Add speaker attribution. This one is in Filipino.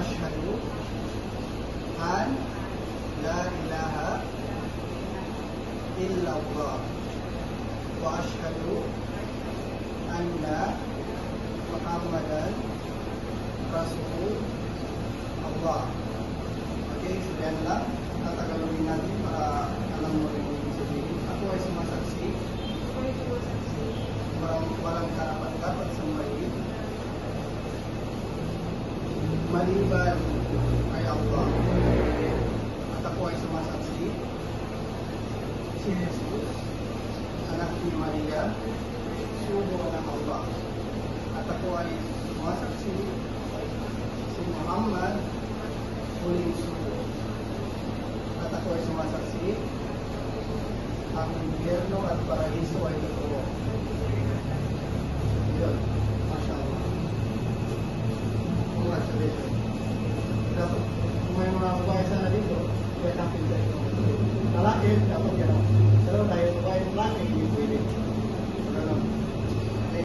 Speaker 1: ashhadu an la ilaha illallah wa ashhadu anna Muhammadan Rasulullah. Okay, so yan lang. Tatagalogin natin para alam mo rin yung sabihin. Ako ay sumasaksi. Walang karapat-dapat sa maliban kay Allah. At ako ay sumasaksi si Jesus, anak ni Maria, sugo ng Allah. At ako ay sumasaksi si Muhammad, huling sugo. At ako ay sumasaksi ang impyerno at paraiso ay totoo. Yun. Mashallah. Congratulations. Dapat, kung may mga babae sana dito, pwede natin dito. Lalaki,